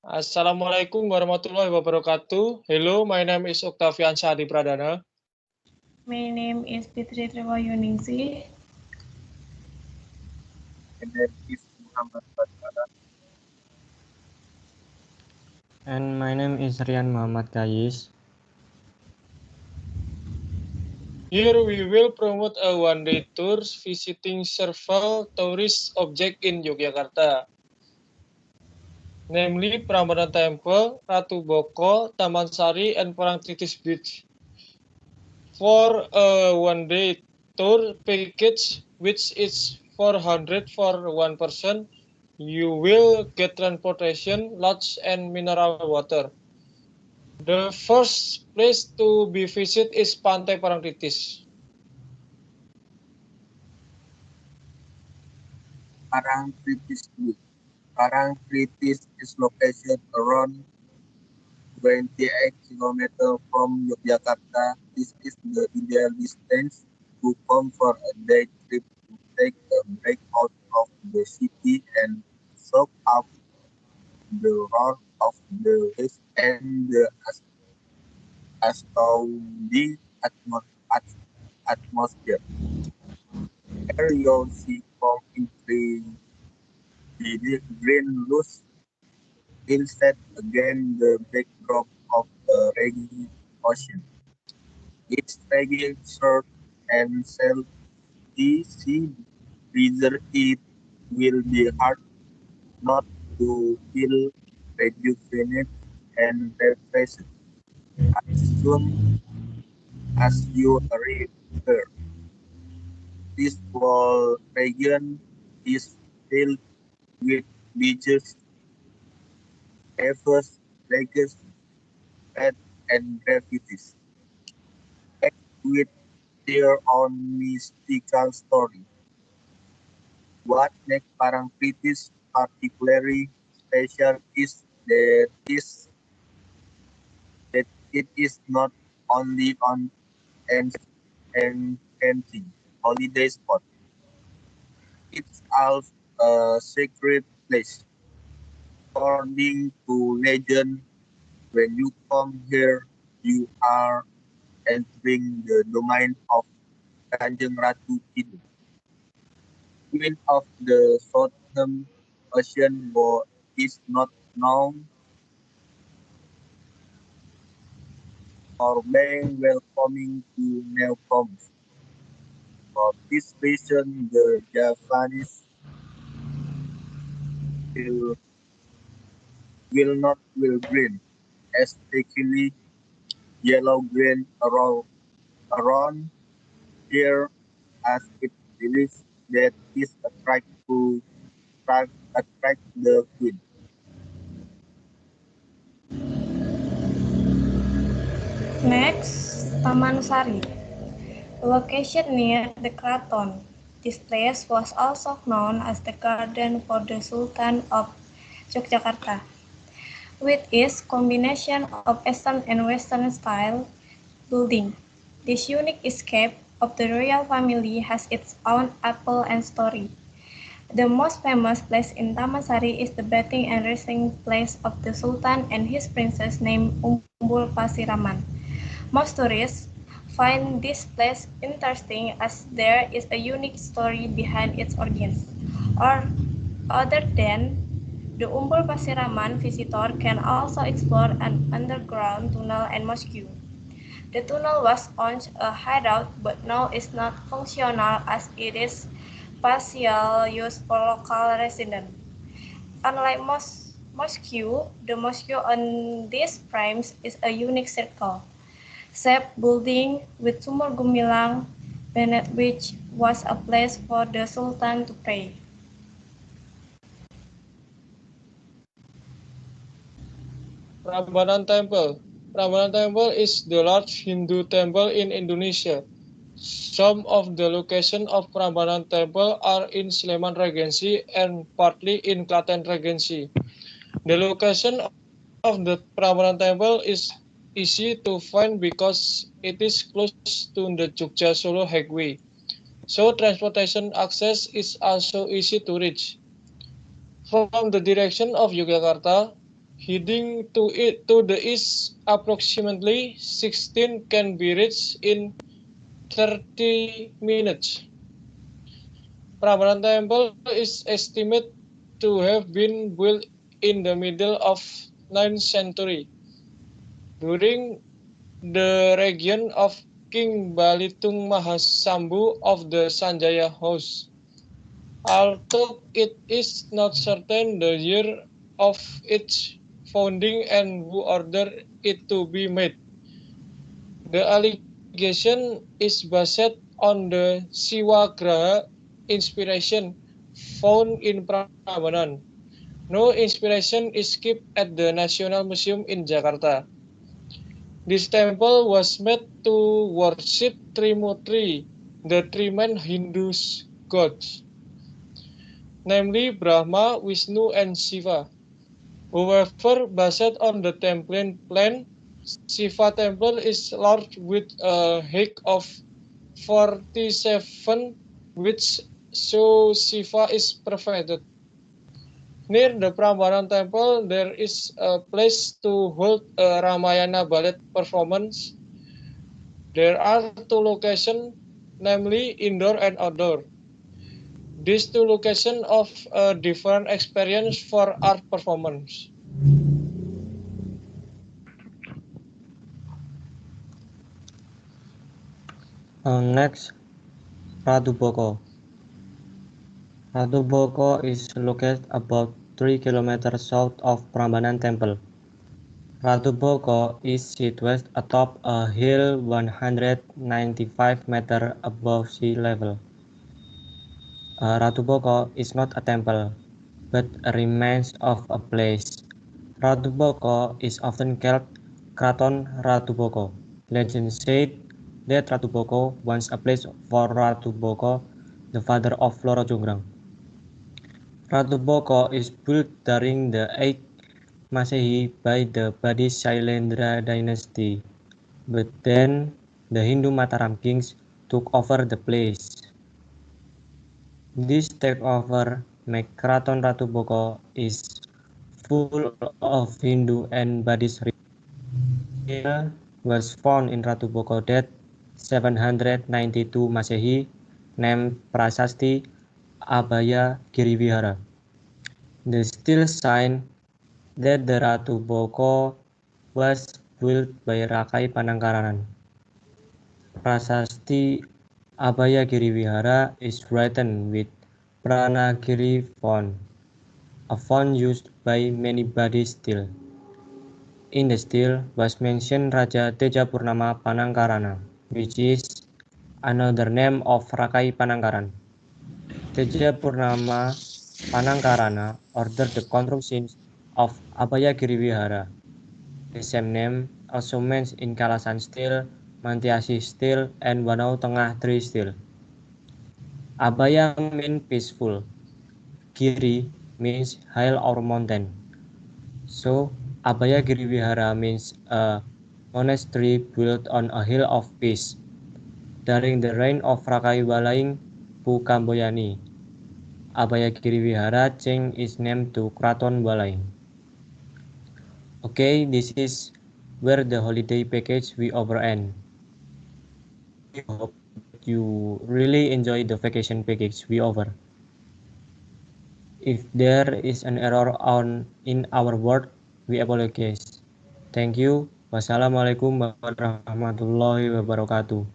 Assalamualaikum warahmatullahi wabarakatuh. Hello, my name is Octavian Sadi Pradana. My name is Fitri Triwayuningsih. My name is Muhammad Badara. And my name is Rian Muhammad Kayis. Here we will promote a one-day tour visiting several tourist objects in Yogyakarta, namely Prambanan Temple, Ratu Boko, Taman Sari, and Parangtritis Beach. For a one-day tour package, which is 400 for one person, you will get transportation, lodge, and mineral water. The first place to be visited is Pantai Parangtritis. Parangtritis Beach. Parangtritis is located around 28 kilometers from Yogyakarta. This is the ideal distance to come for a day trip to take a break out of the city and soak up the roar of the waves and the astounding atmosphere. Here you'll see from green lush inset against the backdrop of a raging ocean. Its raging surf and salty sea breeze, it will be hard not to feel rejuvenated and refreshed as soon as you arrive there. This whole region is filled with beaches, cafes, lakes, beds, and graffitis, packed with their own mystical story. What makes Parangtritis particularly special is that it is not only an enchanting holiday spot, it's also a sacred place. According to legend, when you come here, you are entering the domain of Kanjeng Ratu Kidul, Queen of the Southern Ocean, but is not known for being welcoming to newcomers. For this reason, the Javanese will, will green, especially yellow green around here, as it believes that is attract the queen. Next, Taman Sari. Located near the Kraton. This place was also known as the Garden for the Sultan of Yogyakarta. With its combination of Eastern and Western style building, this unique escape of the royal family has its own appeal and story. The most famous place in Taman Sari is the bathing and resting place of the Sultan and his princess named Umbul Pasiraman. Most tourists find this place interesting as there is a unique story behind its origins. Or other than the Umbul Pasiraman, visitor can also explore an underground tunnel and mosque. The tunnel was once a hideout but now is not functional as it is partial use for local residents. Unlike most mosque, the mosque on these frames is a unique circle shaped building with sumur gumilang beneath which was a place for the Sultan to pray. Prambanan Temple. Prambanan Temple is the largest Hindu temple in Indonesia. Some of the locations of Prambanan Temple are in Sleman Regency and partly in Klaten Regency. The location of the Prambanan Temple is easy to find because it is close to the Jogja Solo Highway. So transportation access is also easy to reach. From the direction of Yogyakarta, Heading to the east, approximately 16 can be reached in 30 minutes. Prambanan Temple is estimated to have been built in the middle of 9th century during the reign of King Balitung Mahasambu of the Sanjaya House. Although it is not certain the year of its founding and who ordered it to be made, the allegation is based on the Siwagraha inspiration found in Prambanan. No inspiration is kept at the National Museum in Jakarta. This temple was made to worship Trimurti, the three main Hindu gods, namely Brahma, Vishnu, and Shiva. However, based on the temple plan, Shiva temple is large with a height of 47, which shows Shiva is perfected. Near the Prambanan temple, there is a place to hold a Ramayana ballet performance. There are two locations, namely indoor and outdoor. These two locations offer a different experience for art performance. Next, Ratu Boko. Ratu Boko is located about 3 kilometers south of Prambanan Temple. Ratu Boko is situated atop a hill 195 meters above sea level. Ratu Boko is not a temple, but a remains of a place. Ratu Boko is often called Kraton Ratu Boko. Legend said that Ratu Boko once a place for Ratu Boko, the father of Loro Jonggrang. Ratu Boko is built during the 8th Masehi by the Badi Shailendra dynasty, but then the Hindu Mataram kings took over the place. This takeover make Kraton Ratu Boko is full of Hindu and Buddhist rituals. Was found in Ratu Boko that 792 Masehi, named Prasasti Abhaya Girivihara. The steel sign that the Ratu Boko was built by Rakai Panangkaran. Prasasti Abhaya Girivihara is written with Pranagiri font, a font used by many Buddhist still. In the stele was mentioned Raja Tejapurnama Panangkarana, which is another name of Rakai Panangkaran. Tejapurnama Panangkarana ordered the construction of Abhaya Girivihara. The same name also mentioned in Kalasan stele, Mantiasi stele, and Banau Tengah Tri stele. Abhaya means peaceful. Giri means hill or mountain. So, Abhaya Girivihara means a monastery built on a hill of peace. During the reign of Rakai Walaing Pukamboyani, Abhaya Girivihara changed its name to Kraton Walaing. Okay, this is where the holiday package we over end. We hope that you really enjoy the vacation package we offer. If there is an error in our word, we apologize. Thank you. Wassalamualaikum warahmatullahi wabarakatuh.